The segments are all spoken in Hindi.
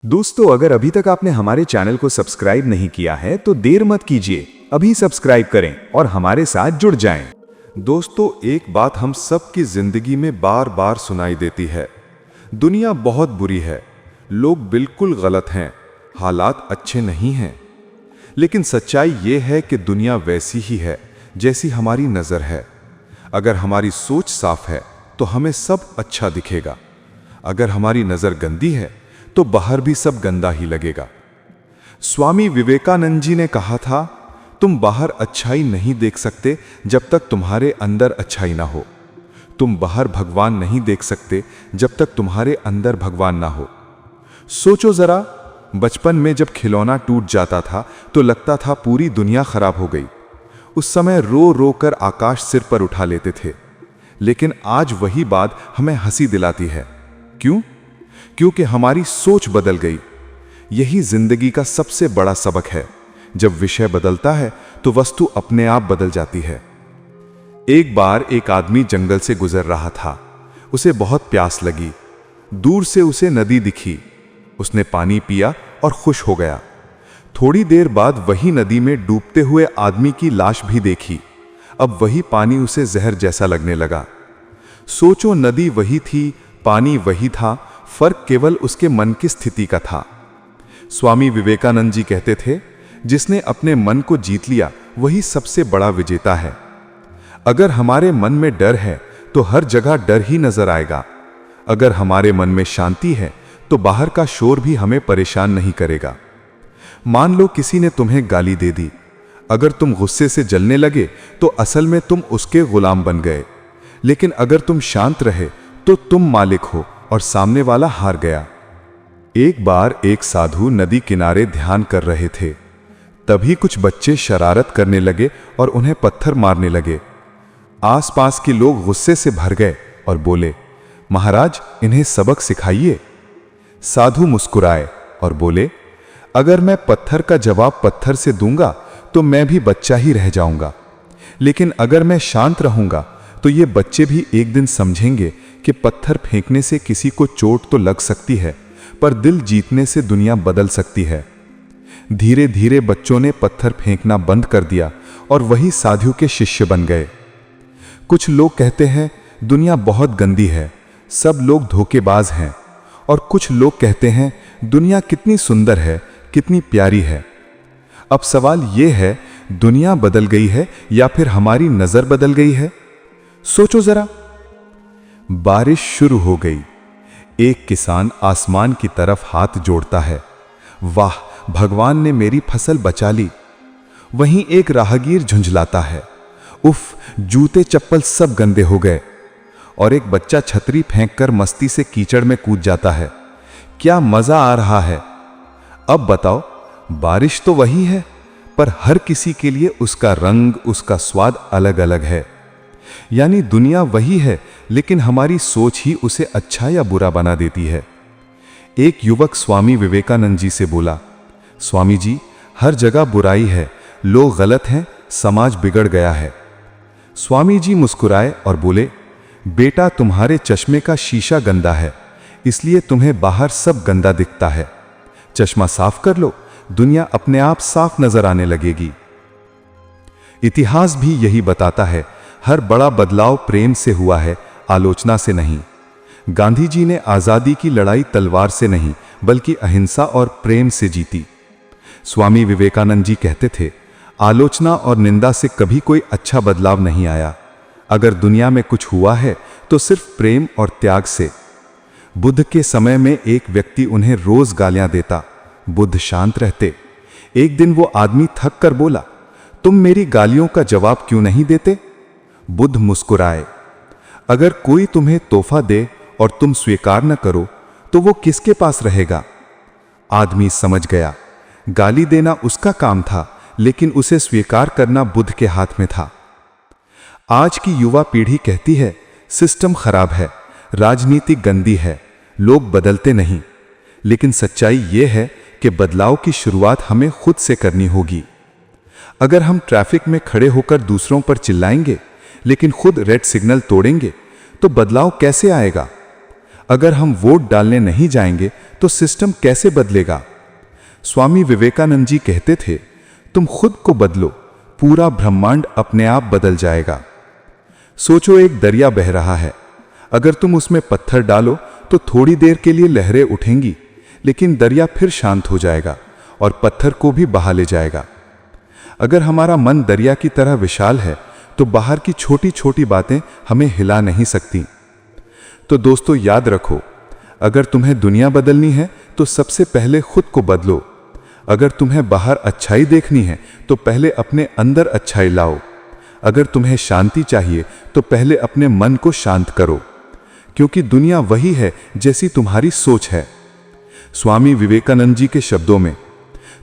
दोस्तों, अगर अभी तक आपने हमारे चैनल को सब्सक्राइब नहीं किया है तो देर मत कीजिए, अभी सब्सक्राइब करें और हमारे साथ जुड़ जाएं। दोस्तों, एक बात हम सब की जिंदगी में बार बार सुनाई देती है। दुनिया बहुत बुरी है, लोग बिल्कुल गलत हैं, हालात अच्छे नहीं हैं। लेकिन सच्चाई ये है कि दुनिया वैसी ही है जैसी हमारी नज़र है। अगर हमारी सोच साफ है तो हमें सब अच्छा दिखेगा। अगर हमारी नज़र गंदी है तो बाहर भी सब गंदा ही लगेगा। स्वामी विवेकानंद जी ने कहा था, तुम बाहर अच्छाई नहीं देख सकते जब तक तुम्हारे अंदर अच्छाई ना हो। तुम बाहर भगवान नहीं देख सकते जब तक तुम्हारे अंदर भगवान ना हो। सोचो जरा, बचपन में जब खिलौना टूट जाता था तो लगता था पूरी दुनिया खराब हो गई। उस समय रो रो कर आकाश सिर पर उठा लेते थे। लेकिन आज वही बात हमें हंसी दिलाती है। क्यों? क्योंकि हमारी सोच बदल गई। यही जिंदगी का सबसे बड़ा सबक है। जब विषय बदलता है तो वस्तु अपने आप बदल जाती है। एक बार एक आदमी जंगल से गुजर रहा था। उसे बहुत प्यास लगी। दूर से उसे नदी दिखी। उसने पानी पिया और खुश हो गया। थोड़ी देर बाद वही नदी में डूबते हुए आदमी की लाश भी देखी। अब वही पानी उसे जहर जैसा लगने लगा। सोचो, नदी वही थी, पानी वही था, फर्क केवल उसके मन की स्थिति का था। स्वामी विवेकानंद जी कहते थे, जिसने अपने मन को जीत लिया वही सबसे बड़ा विजेता है। अगर हमारे मन में डर है तो हर जगह डर ही नजर आएगा। अगर हमारे मन में शांति है तो बाहर का शोर भी हमें परेशान नहीं करेगा। मान लो किसी ने तुम्हें गाली दे दी। अगर तुम गुस्से से जलने लगे तो असल में तुम उसके गुलाम बन गए। लेकिन अगर तुम शांत रहे तो तुम मालिक हो और सामने वाला हार गया। एक बार एक साधु नदी किनारे ध्यान कर रहे थे। तभी कुछ बच्चे शरारत करने लगे और उन्हें पत्थर मारने लगे। आसपास के लोग गुस्से से भर गए और बोले, महाराज, इन्हें सबक सिखाइए। साधु मुस्कुराए और बोले, अगर मैं पत्थर का जवाब पत्थर से दूंगा तो मैं भी बच्चा ही रह जाऊंगा। लेकिन अगर मैं शांत रहूंगा तो ये बच्चे भी एक दिन समझेंगे कि पत्थर फेंकने से किसी को चोट तो लग सकती है, पर दिल जीतने से दुनिया बदल सकती है। धीरे धीरे बच्चों ने पत्थर फेंकना बंद कर दिया और वही साधु के शिष्य बन गए। कुछ लोग कहते हैं दुनिया बहुत गंदी है, सब लोग धोखेबाज हैं। और कुछ लोग कहते हैं दुनिया कितनी सुंदर है, कितनी प्यारी है। अब सवाल यह है, दुनिया बदल गई है या फिर हमारी नजर बदल गई है? सोचो जरा। बारिश शुरू हो गई। एक किसान आसमान की तरफ हाथ जोड़ता है, वाह, भगवान ने मेरी फसल बचा ली। वहीं एक राहगीर झुंझलाता है, उफ, जूते चप्पल सब गंदे हो गए। और एक बच्चा छतरी फेंककर मस्ती से कीचड़ में कूद जाता है। क्या मजा आ रहा है। अब बताओ, बारिश तो वही है, पर हर किसी के लिए उसका रंग, उसका स्वाद अलग अलग है। यानी दुनिया वही है, लेकिन हमारी सोच ही उसे अच्छा या बुरा बना देती है। एक युवक स्वामी विवेकानंद जी से बोला, स्वामी जी, हर जगह बुराई है, लोग गलत हैं, समाज बिगड़ गया है। स्वामी जी मुस्कुराए और बोले, बेटा, तुम्हारे चश्मे का शीशा गंदा है, इसलिए तुम्हें बाहर सब गंदा दिखता है। चश्मा साफ कर लो, दुनिया अपने आप साफ नजर आने लगेगी। इतिहास भी यही बताता है, हर बड़ा बदलाव प्रेम से हुआ है, आलोचना से नहीं। गांधी जी ने आजादी की लड़ाई तलवार से नहीं, बल्कि अहिंसा और प्रेम से जीती। स्वामी विवेकानंद जी कहते थे, आलोचना और निंदा से कभी कोई अच्छा बदलाव नहीं आया। अगर दुनिया में कुछ हुआ है तो सिर्फ प्रेम और त्याग से। बुद्ध के समय में एक व्यक्ति उन्हें रोज गालियां देता, बुद्ध शांत रहते। एक दिन वो आदमी थक कर बोला, तुम मेरी गालियों का जवाब क्यों नहीं देते? बुद्ध मुस्कुराए, अगर कोई तुम्हें तोहफा दे और तुम स्वीकार न करो तो वो किसके पास रहेगा? आदमी समझ गया, गाली देना उसका काम था, लेकिन उसे स्वीकार करना बुद्ध के हाथ में था। आज की युवा पीढ़ी कहती है, सिस्टम खराब है, राजनीति गंदी है, लोग बदलते नहीं। लेकिन सच्चाई यह है कि बदलाव की शुरुआत हमें खुद से करनी होगी। अगर हम ट्रैफिक में खड़े होकर दूसरों पर चिल्लाएंगे लेकिन खुद रेड सिग्नल तोड़ेंगे तो बदलाव कैसे आएगा? अगर हम वोट डालने नहीं जाएंगे तो सिस्टम कैसे बदलेगा? स्वामी विवेकानंद जी कहते थे, तुम खुद को बदलो, पूरा ब्रह्मांड अपने आप बदल जाएगा। सोचो, एक दरिया बह रहा है। अगर तुम उसमें पत्थर डालो तो थोड़ी देर के लिए लहरें उठेंगी, लेकिन दरिया फिर शांत हो जाएगा और पत्थर को भी बहा ले जाएगा। अगर हमारा मन दरिया की तरह विशाल है तो बाहर की छोटी छोटी बातें हमें हिला नहीं सकती। तो दोस्तों, याद रखो, अगर तुम्हें दुनिया बदलनी है तो सबसे पहले खुद को बदलो। अगर तुम्हें बाहर अच्छाई देखनी है तो पहले अपने अंदर अच्छाई लाओ। अगर तुम्हें शांति चाहिए तो पहले अपने मन को शांत करो, क्योंकि दुनिया वही है जैसी तुम्हारी सोच है। स्वामी विवेकानंद जी के शब्दों में,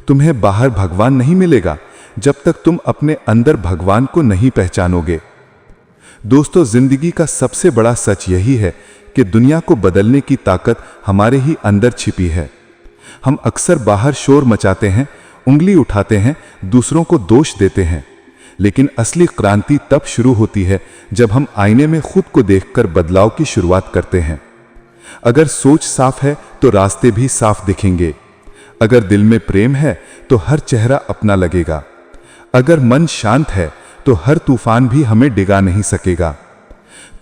तुम्हें बाहर भगवान नहीं मिलेगा जब तक तुम अपने अंदर भगवान को नहीं पहचानोगे। दोस्तों, जिंदगी का सबसे बड़ा सच यही है कि दुनिया को बदलने की ताकत हमारे ही अंदर छिपी है। हम अक्सर बाहर शोर मचाते हैं, उंगली उठाते हैं, दूसरों को दोष देते हैं, लेकिन असली क्रांति तब शुरू होती है जब हम आईने में खुद को देखकर बदलाव की शुरुआत करते हैं। अगर सोच साफ है तो रास्ते भी साफ दिखेंगे। अगर दिल में प्रेम है तो हर चेहरा अपना लगेगा। अगर मन शांत है तो हर तूफान भी हमें डिगा नहीं सकेगा।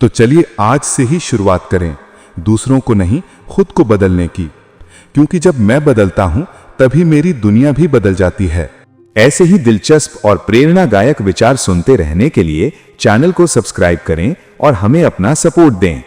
तो चलिए आज से ही शुरुआत करें, दूसरों को नहीं, खुद को बदलने की, क्योंकि जब मैं बदलता हूं तभी मेरी दुनिया भी बदल जाती है। ऐसे ही दिलचस्प और प्रेरणादायक विचार सुनते रहने के लिए चैनल को सब्सक्राइब करें और हमें अपना सपोर्ट दें।